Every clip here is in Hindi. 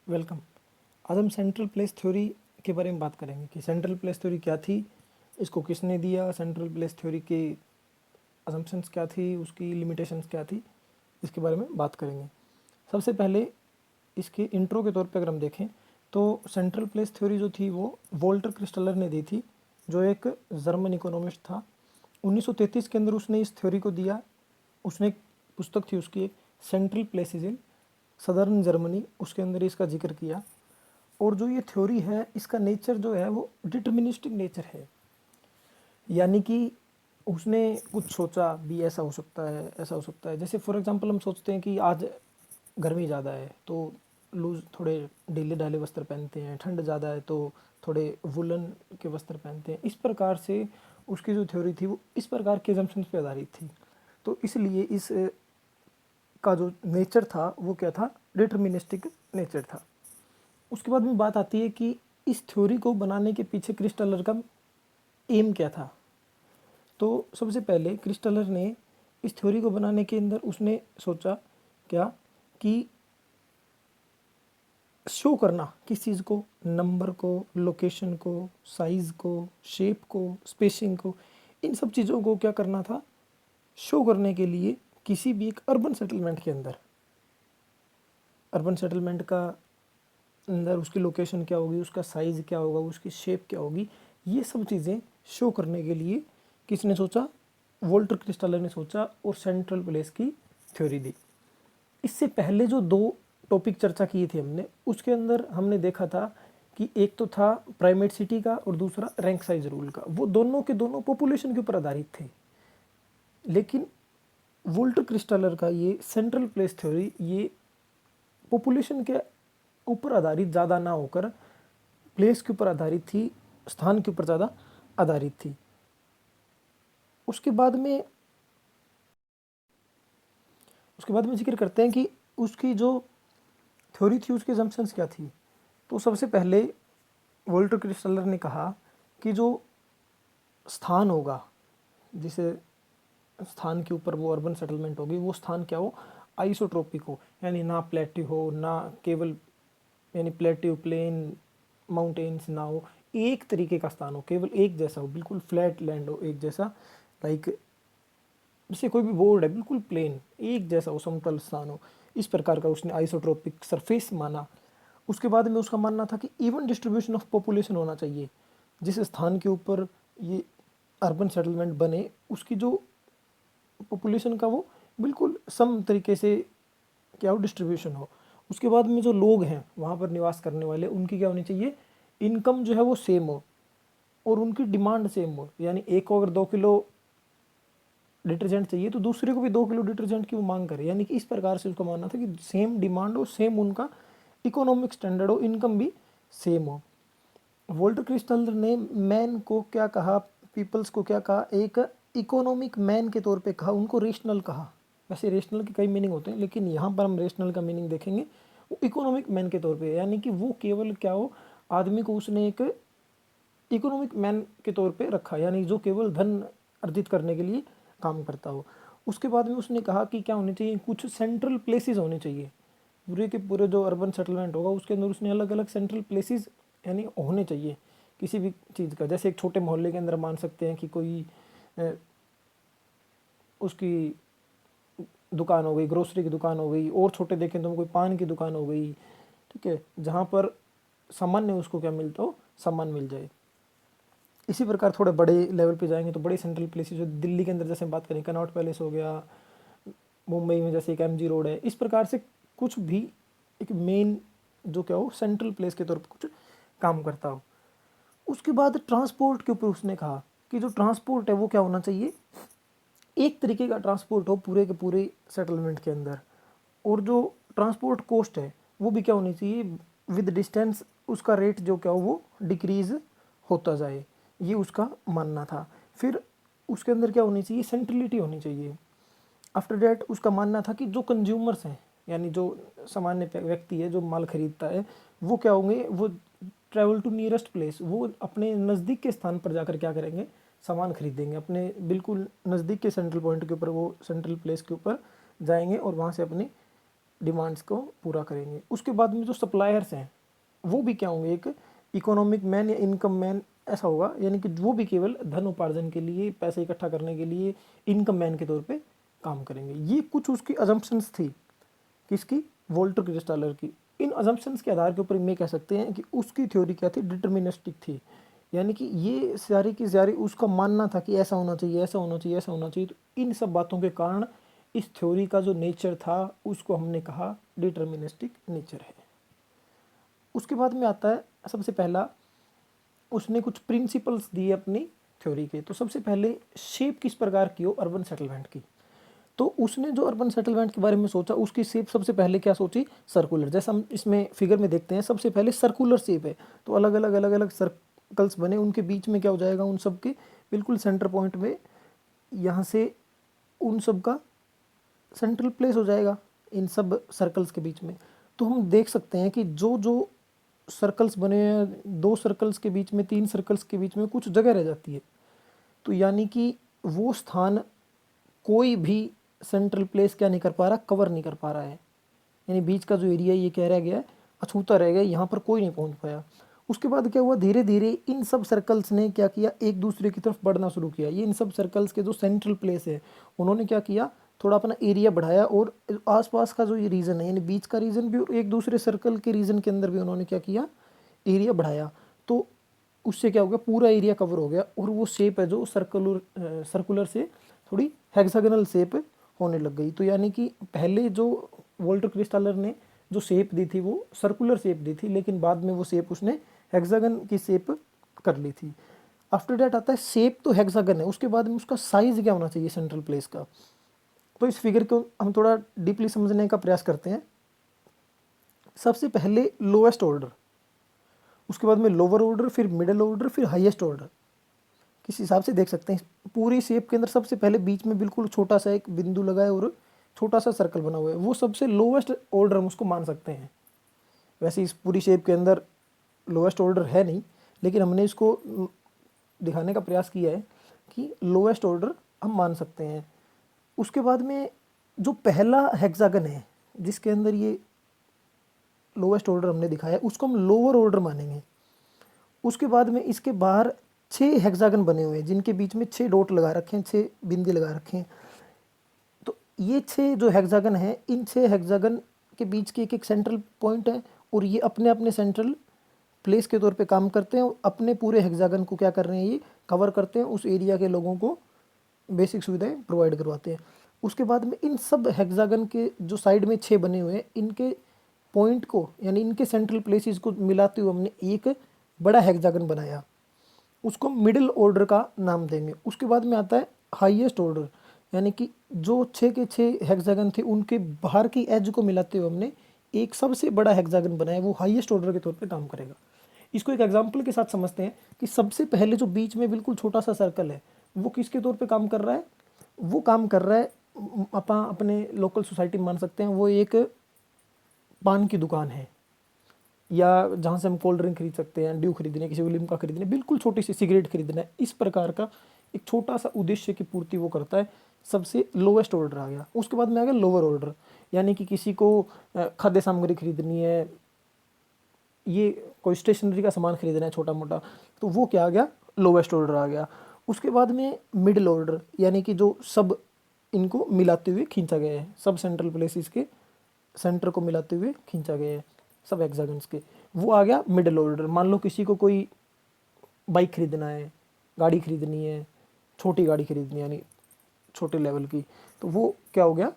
वेलकम। आज हम सेंट्रल प्लेस थ्योरी के बारे में बात करेंगे कि सेंट्रल प्लेस थ्योरी क्या थी, इसको किसने दिया, सेंट्रल प्लेस थ्योरी के असम्पशंस क्या थी, उसकी लिमिटेशंस क्या थी, इसके बारे में बात करेंगे। सबसे पहले इसके इंट्रो के तौर पे अगर हम देखें तो सेंट्रल प्लेस थ्योरी जो थी वो वोल्टर क्रिस्टलर ने दी थी, जो एक जर्मन इकोनॉमिस्ट था। 1933 के अंदर उसने इस थ्योरी को दिया। उसने एक पुस्तक थी उसकी, एक central places in southern Germany, उसके अंदर इसका जिक्र किया। और जो ये थ्योरी है इसका नेचर जो है वो डिटर्मिनिस्टिक नेचर है, यानी कि उसने कुछ सोचा भी ऐसा हो सकता है, ऐसा हो सकता है। जैसे फॉर एग्जांपल हम सोचते हैं कि आज गर्मी ज़्यादा है तो लूज थोड़े ढीले ढाले वस्त्र पहनते हैं, ठंड ज़्यादा है तो थोड़े वुलन के वस्त्र पहनते हैं। इस प्रकार से उसकी जो थ्योरी थी वो इस प्रकार के एजम्पशंस पे आधारित थी। तो इसलिए इस का जो नेचर था वो क्या था, डिटर्मिनिस्टिक नेचर था। उसके बाद में बात आती है कि इस थ्योरी को बनाने के पीछे क्रिस्टलर का एम क्या था। तो सबसे पहले क्रिस्टलर ने इस थ्योरी को बनाने के अंदर उसने सोचा क्या कि शो करना किस चीज़ को, नंबर को, लोकेशन को, साइज़ को, शेप को, स्पेसिंग को, इन सब चीज़ों को क्या करना था, शो करने के लिए किसी भी एक अर्बन सेटलमेंट के अंदर, अर्बन सेटलमेंट का अंदर उसकी लोकेशन क्या होगी, उसका साइज़ क्या होगा, उसकी शेप क्या होगी, ये सब चीज़ें शो करने के लिए किसने सोचा, वोल्टर क्रिस्टलर ने सोचा और सेंट्रल प्लेस की थ्योरी दी। इससे पहले जो दो टॉपिक चर्चा की थी हमने, उसके अंदर हमने देखा था कि एक तो था प्राइमेट सिटी का और दूसरा रैंक साइज रूल का। वो दोनों के दोनों पॉपुलेशन के ऊपर आधारित थे, लेकिन वोल्टर क्रिस्टलर का ये सेंट्रल प्लेस थ्योरी ये पॉपुलेशन के ऊपर आधारित ज़्यादा ना होकर प्लेस के ऊपर आधारित थी, स्थान के ऊपर ज़्यादा आधारित थी। उसके बाद में जिक्र करते हैं कि उसकी जो थ्योरी थी उसकी असम्पशंस क्या थी। तो सबसे पहले वोल्टर क्रिस्टलर ने कहा कि जो स्थान होगा, जिसे स्थान के ऊपर वो अर्बन सेटलमेंट होगी, वो स्थान क्या हो, आइसोट्रोपिक हो, यानी ना प्लेट्यू हो, ना केवल यानी प्लेट्यू प्लेन माउंटेन्स ना हो, एक तरीके का स्थान हो, केवल एक जैसा हो, बिल्कुल फ्लैट लैंड हो, एक जैसा, लाइक जैसे कोई भी बोर्ड है बिल्कुल प्लेन एक जैसा हो, समतल स्थान हो, इस प्रकार का उसने आइसोट्रोपिक सरफेस माना। उसके बाद में उसका मानना था कि इवन डिस्ट्रीब्यूशन ऑफ पॉपुलेशन होना चाहिए, जिस स्थान के ऊपर ये अर्बन सेटलमेंट बने उसकी जो पॉपुलेशन का वो बिल्कुल सम तरीके से क्या हो, डिस्ट्रीब्यूशन हो। उसके बाद में जो लोग हैं वहाँ पर निवास करने वाले, उनकी क्या होनी चाहिए, इनकम जो है वो सेम हो और उनकी डिमांड सेम हो, यानी एक को अगर 2 किलो डिटर्जेंट चाहिए तो दूसरे को भी 2 किलो डिटर्जेंट की वो मांग करे, यानी कि इस प्रकार से उसका मानना था कि सेम डिमांड हो, सेम उनका इकोनॉमिक स्टैंडर्ड हो, इनकम भी सेम हो। वोल्टर क्रिस्टलर ने मैन को क्या कहा, पीपल्स को क्या कहा, एक इकोनॉमिक मैन के तौर पे कहा, उनको रेशनल कहा। वैसे रेशनल के कई मीनिंग होते हैं, लेकिन यहाँ पर हम रेशनल का मीनिंग देखेंगे, वो इकोनॉमिक मैन के तौर पे, यानी कि वो केवल क्या हो, आदमी को उसने एक इकोनॉमिक मैन के तौर पे रखा, यानी जो केवल धन अर्जित करने के लिए काम करता हो। उसके बाद में उसने कहा कि क्या होने चाहिए, कुछ सेंट्रल प्लेसेस होने चाहिए, पूरे के पूरे जो अर्बन सेटलमेंट होगा उसके अंदर उसने अलग अलग सेंट्रल प्लेसेस यानी होने चाहिए किसी भी चीज़ का। जैसे एक छोटे मोहल्ले के अंदर मान सकते हैं कि कोई उसकी दुकान हो गई, ग्रोसरी की दुकान हो गई, और छोटे देखें तो कोई पान की दुकान हो गई, ठीक है, जहाँ पर सामान्य उसको क्या मिलता हो, सामान मिल जाए। इसी प्रकार थोड़े बड़े लेवल पे जाएंगे तो बड़े सेंट्रल प्लेसेस, जो दिल्ली के अंदर जैसे बात करें कनॉट पैलेस हो गया, मुंबई में जैसे एक एमजी रोड है, इस प्रकार से कुछ भी एक मेन जो क्या हो, सेंट्रल प्लेस के तौर पर कुछ काम करता हो। उसके बाद ट्रांसपोर्ट के ऊपर उसने कहा कि जो ट्रांसपोर्ट है वो क्या होना चाहिए, एक तरीके का ट्रांसपोर्ट हो पूरे के पूरे सेटलमेंट के अंदर, और जो ट्रांसपोर्ट कॉस्ट है वो भी क्या होनी चाहिए, विद डिस्टेंस उसका रेट जो क्या हो वो डिक्रीज होता जाए, ये उसका मानना था। फिर उसके अंदर क्या होनी चाहिए, सेंट्रलिटी होनी चाहिए। आफ्टर डेट उसका मानना था कि जो कंज्यूमर्स हैं, यानी जो सामान्य व्यक्ति है जो माल खरीदता है, वो क्या होंगे, वो ट्रैवल टू नियरेस्ट प्लेस, वो अपने नज़दीक के स्थान पर जाकर क्या करेंगे, सामान खरीदेंगे, अपने बिल्कुल नज़दीक के सेंट्रल पॉइंट के ऊपर, वो सेंट्रल प्लेस के ऊपर जाएंगे और वहाँ से अपने डिमांड्स को पूरा करेंगे। उसके बाद में जो सप्लायर्स हैं वो भी क्या होंगे, एक इकोनॉमिक मैन या इनकम मैन ऐसा होगा, यानी कि वो भी केवल धन उपार्जन के लिए, पैसे इकट्ठा करने के लिए इनकम मैन के तौर पे काम करेंगे। ये कुछ उसकी अजम्पशंस थी, किसकी, वोल्टर क्रिस्टालर की। इन अजम्पशंस के आधार के ऊपर मैं कह सकते हैं कि उसकी थ्योरी क्या थी, डिटर्मिनिस्टिक थी। यानी कि ये सारी की सारी उसका मानना था कि ऐसा होना चाहिए, ऐसा होना चाहिए, ऐसा होना चाहिए। तो इन सब बातों के कारण इस थ्योरी का जो नेचर था उसको हमने कहा डिटर्मिनिस्टिक नेचर है। उसके बाद में आता है सबसे पहला, उसने कुछ प्रिंसिपल्स दिए अपनी थ्योरी के। तो सबसे पहले शेप किस प्रकार की हो अर्बन सेटलमेंट की। तो उसने जो अर्बन सेटलमेंट के बारे में सोचा, उसकी शेप सबसे पहले क्या सोची, सर्कुलर। जैसा हम इसमें फिगर में देखते हैं, सबसे पहले सर्कुलर शेप है। तो अलग अलग अलग अलग सर्कल्स बने, उनके बीच में क्या हो जाएगा, उन सब के बिल्कुल सेंटर पॉइंट में यहाँ से उन सब का सेंट्रल प्लेस हो जाएगा इन सब सर्कल्स के बीच में। तो हम देख सकते हैं कि जो जो सर्कल्स बने हैं, 2 सर्कल्स के बीच में, 3 सर्कल्स के बीच में कुछ जगह रह जाती है। तो यानी कि वो स्थान कोई भी सेंट्रल प्लेस क्या नहीं कर पा रहा, कवर नहीं कर पा रहा है। यानी बीच का जो एरिया ये कह रह गया, अछूता रह गया, यहाँ पर कोई नहीं पहुँच पाया। उसके बाद क्या हुआ, धीरे धीरे इन सब सर्कल्स ने क्या किया, एक दूसरे की तरफ बढ़ना शुरू किया। ये इन सब सर्कल्स के जो सेंट्रल प्लेस है, उन्होंने क्या किया, थोड़ा अपना एरिया बढ़ाया, और आसपास का जो ये रीजन है, यानी बीच का रीजन भी और एक दूसरे सर्कल के रीजन के अंदर भी उन्होंने क्या किया, एरिया बढ़ाया। तो उससे क्या हो गया, पूरा एरिया कवर हो गया, और वो शेप है जो सर्कुलर से थोड़ी हेक्सागोनल शेप होने लग गई। तो यानी कि पहले जो वोल्टर क्रिस्टालर ने जो शेप दी थी वो सर्कुलर शेप दी थी, लेकिन बाद में वो शेप उसने हेक्सागन की शेप कर ली थी। आफ्टर डेट आता है शेप तो हेक्सागन है, उसके बाद में उसका साइज क्या होना चाहिए सेंट्रल प्लेस का। तो इस फिगर को हम थोड़ा डीपली समझने का प्रयास करते हैं। सबसे पहले लोएस्ट ऑर्डर, उसके बाद में लोअर ऑर्डर, फिर मिडिल ऑर्डर, फिर हाईएस्ट ऑर्डर। किस हिसाब से देख सकते हैं, पूरी शेप के अंदर सबसे पहले बीच में बिल्कुल छोटा सा एक बिंदु लगा है और छोटा सा सर्कल बना हुआ है, वो सबसे लोवेस्ट ऑर्डर हम उसको मान सकते हैं। वैसे इस पूरी शेप के अंदर लोवेस्ट ऑर्डर है नहीं, लेकिन हमने इसको दिखाने का प्रयास किया है कि लोवेस्ट ऑर्डर हम मान सकते हैं। उसके बाद में जो पहला हेक्सागन है जिसके अंदर ये लोवेस्ट ऑर्डर हमने दिखाया है, उसको हम लोअर ऑर्डर मानेंगे। उसके बाद में इसके बाहर 6 हेक्सागन बने हुए हैं जिनके बीच में 6 डॉट लगा रखे हैं, 6 बिंदी लगा रखे हैं। तो ये 6 जो हेक्सागन हैं, इन 6 हेक्सागन के बीच के एक एक सेंट्रल पॉइंट है, और ये अपने अपने सेंट्रल प्लेस के तौर पे काम करते हैं, और अपने पूरे हेक्सागन को क्या कर रहे हैं, ये कवर करते हैं, उस एरिया के लोगों को बेसिक सुविधाएं प्रोवाइड करवाते हैं। उसके बाद में इन सब हेक्सागन के जो साइड में 6 बने हुए हैं, इनके पॉइंट को यानी इनके सेंट्रल प्लेसेस को मिलाते हुए हमने एक बड़ा हेक्सागन बनाया, उसको मिडिल ऑर्डर का नाम देंगे। उसके बाद में आता है हाईएस्ट ऑर्डर, यानी कि जो 6 के 6 हेक्सागन थे उनके बाहर की एज को मिलाते हुए हमने एक सबसे बड़ा हेक्सागन बनाया, वो हाईएस्ट ऑर्डर के तौर पे काम करेगा। इसको एक एग्जांपल के साथ समझते हैं कि सबसे पहले जो बीच में बिल्कुल छोटा सा सर्कल है वो किसके तौर पे काम कर रहा है, वो काम कर रहा है अपन अपने लोकल सोसाइटी में मान सकते हैं, वो एक पान की दुकान है, या जहाँ से हम कोल्ड ड्रिंक खरीद सकते हैं, ड्यू खरीदने, किसी को लिम्का खरीदने, बिल्कुल छोटी सी सिगरेट खरीदना है, इस प्रकार का एक छोटा सा उद्देश्य की पूर्ति वो करता है। सबसे लोवेस्ट ऑर्डर आ गया। उसके बाद में आ गया लोअर ऑर्डर, यानी कि किसी को खाद्य सामग्री खरीदनी है, ये कोई स्टेशनरी का सामान खरीदना है छोटा मोटा, तो वो क्या आ गया, लोवेस्ट ऑर्डर आ गया। उसके बाद में मिडिल ऑर्डर, यानी कि जो सब इनको मिलाते हुए खींचा गया है, सब सेंट्रल प्लेसेस के सेंटर को मिलाते हुए खींचा गया है, सब हेक्सागन्स के, वो आ गया मिडिल ऑर्डर। मान लो किसी को कोई बाइक खरीदना है, गाड़ी खरीदनी है, छोटी गाड़ी खरीदनी है यानी छोटे लेवल की, तो वो क्या हो गया,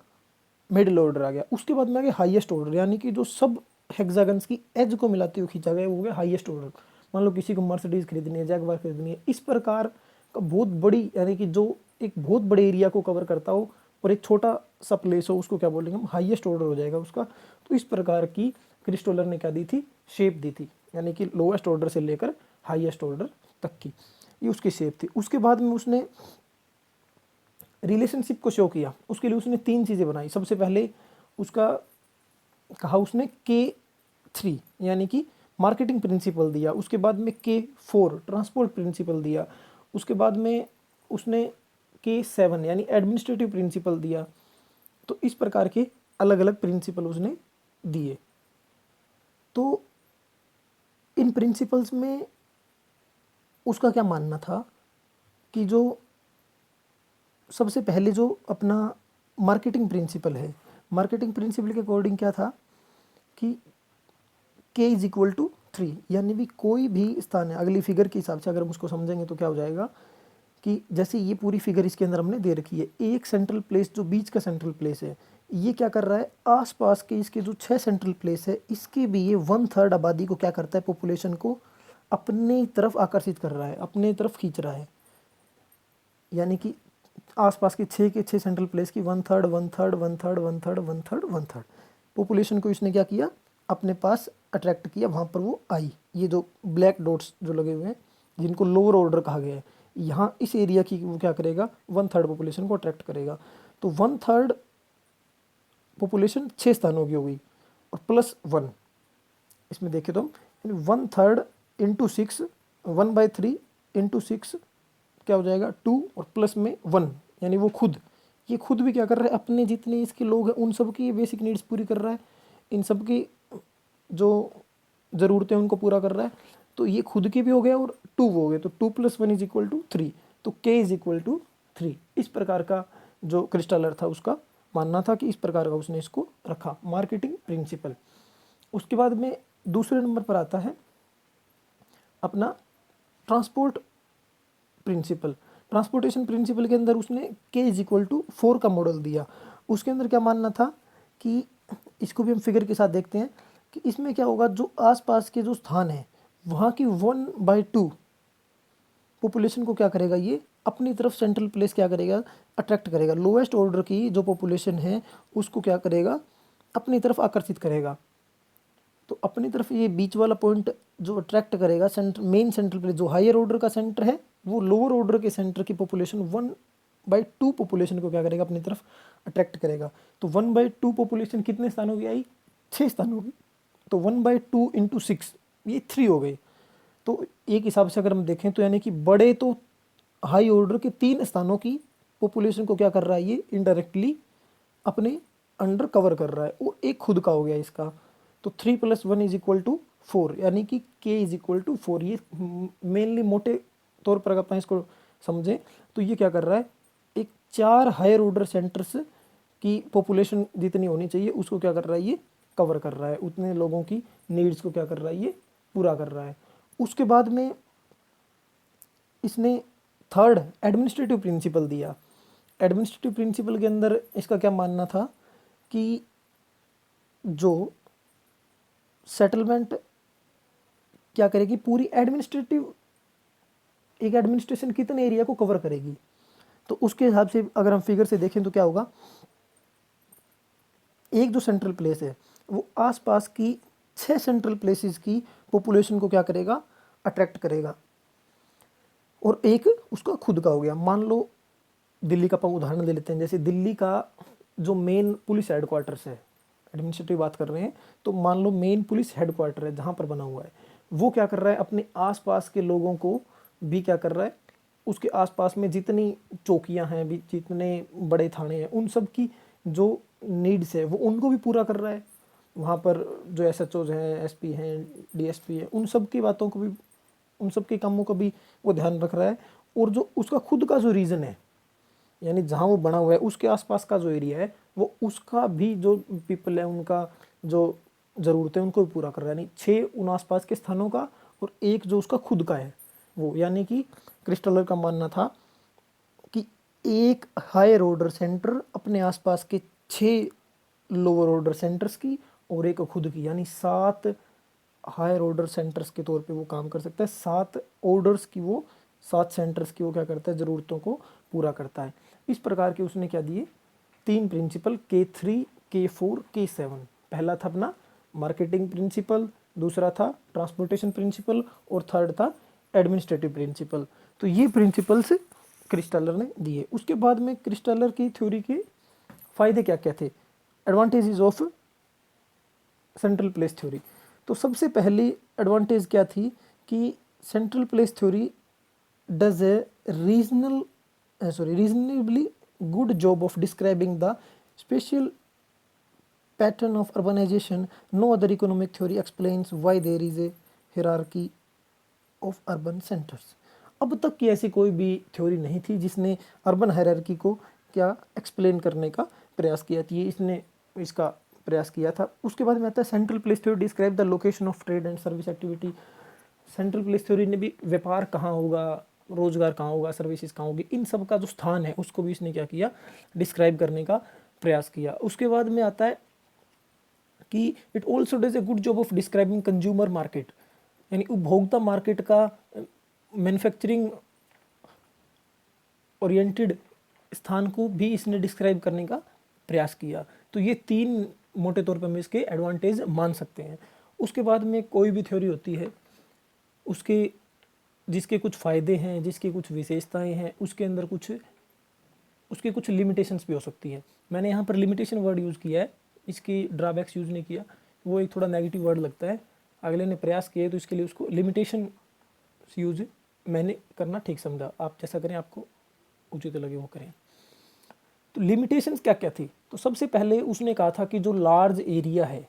मिडिल ऑर्डर आ गया। उसके बाद में आ गया हाईएस्ट ऑर्डर, यानी कि जो सब हेक्सागन्स की एज को मिलाते हुए खींचा गया वो हो गया हाईएस्ट ऑर्डर। मान लो किसी को मर्सिडीज खरीदनी है, जैगवार खरीदनी है, इस प्रकार का बहुत बड़ी, यानी कि जो एक बहुत बड़े एरिया को कवर करता हो और एक छोटा सा प्लेस हो, उसको क्या बोलेंगे हम, हाईएस्ट ऑर्डर हो जाएगा उसका। तो इस प्रकार की क्रिस्टोलर ने क्या दी थी, शेप दी थी, यानी कि लोएस्ट ऑर्डर से लेकर हाईएस्ट ऑर्डर तक की ये उसकी शेप थी। उसके बाद में उसने रिलेशनशिप को शो किया, उसके लिए उसने 3 चीज़ें बनाई। सबसे पहले उसका कहा उसने K3 यानी कि मार्केटिंग प्रिंसिपल दिया, उसके बाद में K4 ट्रांसपोर्ट प्रिंसिपल दिया, उसके बाद में उसने K7 यानी एडमिनिस्ट्रेटिव प्रिंसिपल दिया। तो इस प्रकार के अलग अलग प्रिंसिपल उसने दिए। तो इन प्रिंसिपल्स में उसका क्या मानना था कि जो सबसे पहले जो अपना मार्केटिंग प्रिंसिपल है, मार्केटिंग प्रिंसिपल के अकॉर्डिंग क्या था कि k इज इक्वल टू 3, यानी भी कोई भी स्थान है, अगली फिगर के हिसाब से अगर हम उसको समझेंगे तो क्या हो जाएगा कि जैसे ये पूरी फिगर इसके अंदर हमने दे रखी है, एक सेंट्रल प्लेस जो बीच का सेंट्रल प्लेस है, ये क्या कर रहा है, आसपास के इसके जो 6 सेंट्रल प्लेस है इसके भी ये 1/3 आबादी को क्या करता है, पॉपुलेशन को अपनी तरफ आकर्षित कर रहा है, अपने तरफ खींच रहा है। यानी कि आसपास के 6 के 6 सेंट्रल प्लेस की 1/3 1/3 1/3 1/3 1/3 1/3 पॉपुलेशन को इसने क्या किया, अपने पास अट्रैक्ट किया, वहाँ पर वो आई। ये जो ब्लैक डॉट्स जो लगे हुए हैं जिनको लोअर ऑर्डर कहा गया है, यहाँ इस एरिया की वो क्या करेगा, 1/3 पॉपुलेशन को अट्रैक्ट करेगा। तो 1/3 पॉपुलेशन 6 स्थानों की हो गई और +1, इसमें देखें तो हम 1/3 इंटू 6, 1/3 इंटू 6 क्या हो जाएगा 2 और प्लस में 1, यानी वो खुद, ये खुद भी क्या कर रहा है, अपने जितने इसके लोग हैं उन सब की बेसिक नीड्स पूरी कर रहा है, इन सब की जो ज़रूरतें उनको पूरा कर रहा है। तो ये खुद के भी हो गया और 2 हो गए, तो 2 + 1 इज इक्वल टू 3, तो k इज इक्वल टू 3। इस प्रकार का जो क्रिस्टलर था उसका मानना था कि इस प्रकार का उसने इसको रखा, मार्केटिंग प्रिंसिपल। उसके बाद में दूसरे नंबर पर आता है अपना ट्रांसपोर्ट प्रिंसिपल। ट्रांसपोर्टेशन प्रिंसिपल के अंदर उसने k इज इक्वल टू 4 का मॉडल दिया। उसके अंदर क्या मानना था कि इसको भी हम फिगर के साथ देखते हैं कि इसमें क्या होगा, जो आसपास के जो स्थान है वहाँ की 1/2 पॉपुलेशन को क्या करेगा, ये अपनी तरफ सेंट्रल प्लेस क्या करेगा, अट्रैक्ट करेगा। लोएस्ट ऑर्डर की जो पॉपुलेशन है उसको क्या करेगा, अपनी तरफ आकर्षित करेगा। तो अपनी तरफ ये बीच वाला पॉइंट जो अट्रैक्ट करेगा सेंटर, मेन सेंट्रल प्लेस जो हायर ऑर्डर का सेंटर है, वो लोअर ऑर्डर के सेंटर की पॉपुलेशन 1/2 पॉपुलेशन को क्या करेगा, अपनी तरफ अट्रैक्ट करेगा। तो 1/2 पॉपुलेशन कितने स्थानों की आई, 6 स्थानों की। तो 1/2 इंटू 6 ये 3 हो गए। तो एक हिसाब से अगर हम देखें तो यानी कि बड़े तो हाई ऑर्डर के 3 स्थानों की पॉपुलेशन को क्या कर रहा है, ये इनडायरेक्टली अपने अंडर कवर कर रहा है, और एक खुद का हो गया इसका। तो 3 + 1 इज इक्वल टू 4, यानी कि k इज इक्वल टू 4। ये मेनली मोटे तौर पर अगर अपन इसको समझें तो ये क्या कर रहा है, एक 4 हायर ऑर्डर सेंटर्स की पॉपुलेशन जितनी होनी चाहिए उसको क्या कर रहा है, ये कवर कर रहा है, उतने लोगों की नीड्स को क्या कर रहा है, ये पूरा कर रहा है। उसके बाद में इसने थर्ड एडमिनिस्ट्रेटिव प्रिंसिपल दिया। एडमिनिस्ट्रेटिव प्रिंसिपल के अंदर इसका क्या मानना था कि जो सेटलमेंट क्या करेगी, पूरी एडमिनिस्ट्रेटिव, एक एडमिनिस्ट्रेशन कितने एरिया को कवर करेगी। तो उसके हिसाब से अगर हम फिगर से देखें तो क्या होगा, एक जो सेंट्रल प्लेस है वो आसपास की 6 सेंट्रल प्लेसेस की पॉपुलेशन को क्या करेगा, अट्रैक्ट करेगा, और एक उसका खुद का हो गया। मान लो दिल्ली का अपन उदाहरण ले लेते हैं, जैसे दिल्ली का जो मेन पुलिस हेडक्वार्टर्स है, एडमिनिस्ट्रेटिव बात कर रहे हैं, तो मान लो मेन पुलिस हेडक्वार्टर है जहाँ पर बना हुआ है, वो क्या कर रहा है, अपने आसपास के लोगों को भी क्या कर रहा है, उसके आसपास में जितनी चौकियाँ हैं भी, जितने बड़े थाने हैं, उन सब की जो नीड्स है वो उनको भी पूरा कर रहा है। वहाँ पर जो SHOs हैं, SP हैं, DSP हैं, उन सब की बातों को भी, उन सब के कामों का भी वो ध्यान रख रहा है। और जो उसका खुद का जो रीजन है, यानी जहाँ वो बना हुआ है उसके आसपास का जो एरिया है, वो उसका भी जो पीपल है उनका जो ज़रूरत है उनको भी पूरा कर रहा है। यानी 6 उन आसपास के स्थानों का और एक जो उसका खुद का है वो, यानी कि क्रिस्टलर का मानना था कि एक हायर ऑर्डर सेंटर अपने आसपास के 6 लोअर ऑर्डर सेंटर्स की और एक खुद की, यानी 7 हायर ऑर्डर सेंटर्स के तौर पे वो काम कर सकता है। 7 ऑर्डर्स की वो, 7 सेंटर्स की वो क्या करता है, ज़रूरतों को पूरा करता है। इस प्रकार के उसने क्या दिए, 3 प्रिंसिपल, K3 K4 K7। पहला था अपना मार्केटिंग प्रिंसिपल, दूसरा था ट्रांसपोर्टेशन प्रिंसिपल, और थर्ड था एडमिनिस्ट्रेटिव प्रिंसिपल। तो ये प्रिंसिपल्स क्रिस्टलर ने दिए। उसके बाद में क्रिस्टलर की थ्योरी के फ़ायदे क्या क्या थे, advantages of central place theory. तो सबसे पहली एडवांटेज क्या थी कि central place theory does a reasonably good job of describing the special pattern of urbanization, no other economic theory explains why there is a hierarchy of urban centers. अब तक की ऐसी कोई भी थ्योरी नहीं थी जिसने अर्बन हायरार्की को क्या एक्सप्लेन करने का प्रयास किया थी, इसने इसका प्रयास किया था। उसके बाद में आता है central place theory describe the location of trade and service activity. Central place theory ने भी व्यापार कहाँ होगा, रोजगार कहाँ होगा, सर्विसेज कहाँ होगी, इन सब का जो स्थान है उसको भी इसने क्या किया, डिस्क्राइब करने का प्रयास किया। उसके बाद में आता है कि it also does a good job of describing consumer market, यानी उपभोक्ता मार्केट का मैन्युफैक्चरिंग ओरिएंटेड स्थान को भी इसने डिस्क्राइब करने का प्रयास किया। तो ये तीन मोटे तौर पर हम इसके एडवांटेज मान सकते हैं। उसके बाद में कोई भी थ्योरी होती है उसके जिसके कुछ फ़ायदे हैं, जिसकी कुछ विशेषताएं हैं, उसके अंदर उसके कुछ लिमिटेशंस भी हो सकती है। मैंने यहाँ पर लिमिटेशन वर्ड यूज़ किया है, इसकी ड्रॉबैक्स यूज़ नहीं किया, वो एक थोड़ा नेगेटिव वर्ड लगता है। अगले ने प्रयास किए तो इसके लिए उसको लिमिटेशन यूज़ मैंने करना ठीक समझा। आप जैसा करें, आपको उचित लगे वो करें। तो लिमिटेशंस क्या क्या थी, तो सबसे पहले उसने कहा था कि जो लार्ज एरिया है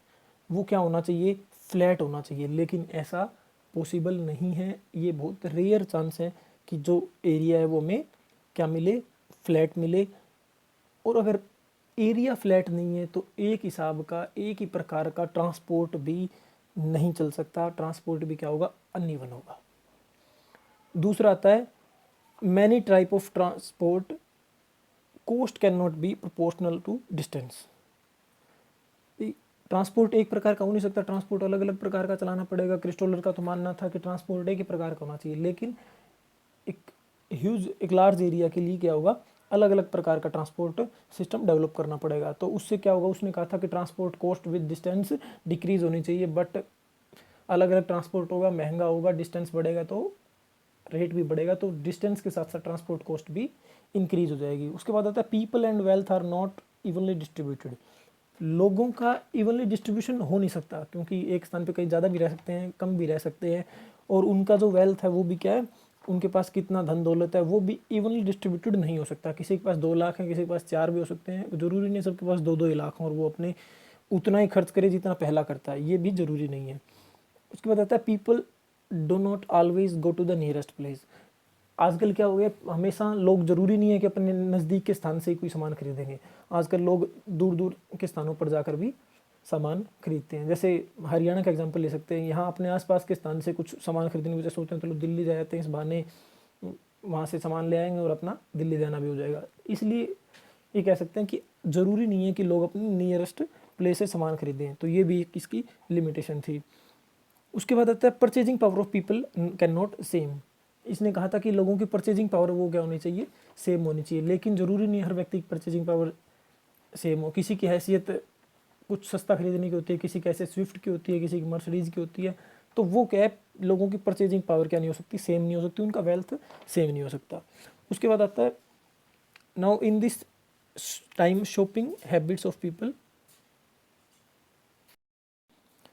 वो क्या होना चाहिए, फ्लैट होना चाहिए। लेकिन ऐसा पॉसिबल नहीं है, ये बहुत रेयर चांस है कि जो एरिया है वो हमें क्या मिले, फ्लैट मिले। और अगर एरिया फ्लैट नहीं है तो एक हिसाब का, एक ही प्रकार का ट्रांसपोर्ट भी नहीं चल सकता, ट्रांसपोर्ट भी क्या होगा, अनइवन होगा। दूसरा आता है many type of transport cost can not be proportional to distance. Transport एक प्रकार का हो नहीं सकता, ट्रांसपोर्ट अलग अलग प्रकार का चलाना पड़ेगा। क्रिस्टोलर का तो मानना था कि ट्रांसपोर्ट एक ही प्रकार का होना चाहिए, लेकिन एक लार्ज एरिया के लिए क्या होगा, अलग अलग प्रकार का ट्रांसपोर्ट सिस्टम डेवलप करना पड़ेगा। तो उससे क्या होगा, उसने कहा था कि transport cost with distance decrease होनी चाहिए। बट अलग अलग ट्रांसपोर्ट होगा, महंगा होगा, डिस्टेंस बढ़ेगा तो रेट भी बढ़ेगा, तो डिस्टेंस के साथ साथ ट्रांसपोर्ट कॉस्ट भी इंक्रीज हो जाएगी। उसके बाद आता है people and wealth are not evenly distributed. लोगों का इवनली डिस्ट्रीब्यूशन हो नहीं सकता, क्योंकि एक स्थान पे कहीं ज़्यादा भी रह सकते हैं, कम भी रह सकते हैं। और उनका जो वेल्थ है वो भी क्या है, उनके पास कितना धन दौलत है वो भी इवनली डिस्ट्रीब्यूटेड नहीं हो सकता। किसी के पास 2 लाख है, किसी के पास 4 भी हो सकते हैं। ज़रूरी नहीं सबके पास 2-2 लाख हों और वो अपने उतना ही खर्च करे जितना पहला करता है, ये भी ज़रूरी नहीं है। उसके बाद आता है people do not always go to the nearest place. आजकल क्या हो गया, हमेशा लोग ज़रूरी नहीं है कि अपने नज़दीक के स्थान से ही कोई सामान खरीदेंगे। आजकल लोग दूर दूर के स्थानों पर जाकर भी सामान खरीदते हैं। जैसे हरियाणा का एग्जांपल ले सकते हैं, यहाँ अपने आसपास के स्थान से कुछ सामान खरीदने की वजह सोचते हैं तो लोग दिल्ली जाते हैं, इस बहाने वहाँ से सामान ले आएंगे और अपना दिल्ली जाना भी हो जाएगा। इसलिए ये कह सकते हैं कि ज़रूरी नहीं है कि लोग अपने नियरेस्ट प्लेस से सामान खरीदें। तो ये भी एक इसकी लिमिटेशन थी। उसके बाद आता है purchasing power of people can not same. इसने कहा था कि लोगों की परचेजिंग पावर वो क्या होनी चाहिए, सेम होनी चाहिए। लेकिन ज़रूरी नहीं हर व्यक्ति की परचेजिंग पावर सेम हो। किसी की हैसियत कुछ सस्ता खरीदने की होती है, किसी की ऐसे स्विफ्ट की होती है, किसी की मर्सिडीज़ की होती है। तो वो क्या है, लोगों की परचेजिंग पावर क्या नहीं हो सकती, सेम नहीं हो सकती, उनका वेल्थ सेम नहीं हो सकता। उसके बाद आता है now in this time shopping habits of people,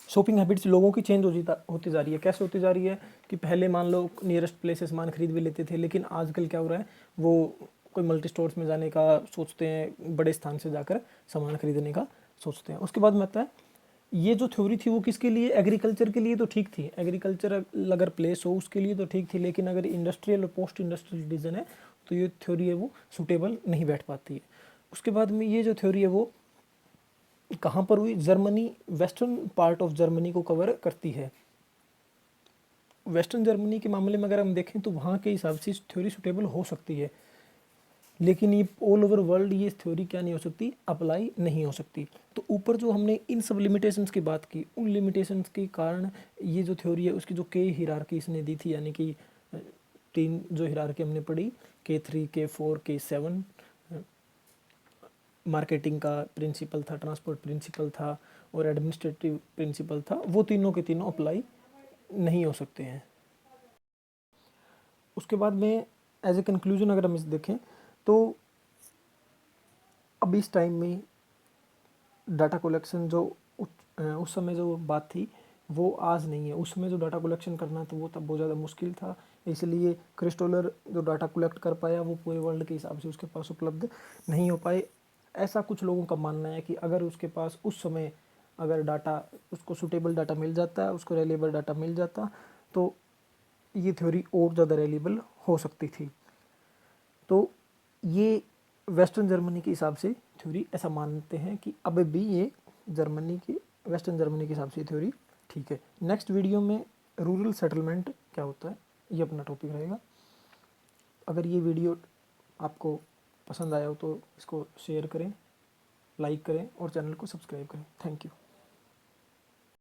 shopping habits लोगों की चेंज होती जा रही है। कैसे होती जा रही है कि पहले मान लो नियरेस्ट प्लेस से सामान खरीद भी लेते थे, लेकिन आजकल क्या हो रहा है, वो कोई मल्टी स्टोर्स में जाने का सोचते हैं, बड़े स्थान से जाकर सामान खरीदने का सोचते हैं। उसके बाद में आता है ये जो थ्योरी थी वो किसके लिए, एग्रीकल्चर के लिए तो ठीक थी, एग्रीकल्चर अगर प्लेस हो उसके लिए तो ठीक थी। लेकिन अगर इंडस्ट्रियल और पोस्ट इंडस्ट्रियल रीजन है तो ये थ्योरी है वो सूटेबल नहीं बैठ पाती है। उसके बाद में ये जो थ्योरी है वो कहाँ पर हुई, Germany, western part of Germany को कवर करती है। वेस्टर्न जर्मनी के मामले में अगर हम देखें तो वहाँ के हिसाब से थ्योरी सूटेबल हो सकती है, लेकिन ये ऑल ओवर वर्ल्ड ये थ्योरी क्या नहीं हो सकती, अप्लाई नहीं हो सकती। तो ऊपर जो हमने इन सब लिमिटेशंस की बात की, उन लिमिटेशंस के कारण ये जो थ्योरी है उसकी जो के हिरार्की इसने दी थी, यानी कि 3 जो हिरार्की हमने पढ़ी, K3, K4, K7, मार्केटिंग का प्रिंसिपल था, ट्रांसपोर्ट प्रिंसिपल था और एडमिनिस्ट्रेटिव प्रिंसिपल था, वो तीनों के तीनों अप्लाई नहीं हो सकते हैं। उसके बाद में एज ए कंक्लूजन अगर हम इस देखें तो अब इस टाइम में डाटा कलेक्शन जो उस समय जो बात थी वो आज नहीं है। उस समय जो डाटा कलेक्शन करना था वो तब बहुत ज़्यादा मुश्किल था, इसलिए क्रिस्टोलर जो डाटा कलेक्ट कर पाया वो पूरे वर्ल्ड के हिसाब से उसके पास उपलब्ध नहीं हो पाए। ऐसा कुछ लोगों का मानना है कि अगर उसके पास उस समय अगर डाटा, उसको सूटेबल डाटा मिल जाता है, उसको रिलायबल डाटा मिल जाता, तो ये थ्योरी और ज़्यादा रिलायबल हो सकती थी। तो ये वेस्टर्न जर्मनी के हिसाब से थ्योरी ऐसा मानते हैं कि अब भी ये वेस्टर्न जर्मनी के हिसाब से थ्योरी ठीक है। नेक्स्ट वीडियो में रूरल सेटलमेंट क्या होता है ये अपना टॉपिक रहेगा। अगर ये वीडियो आपको पसंद आया हो तो इसको शेयर करें, लाइक करें और चैनल को सब्सक्राइब करें। Thank you.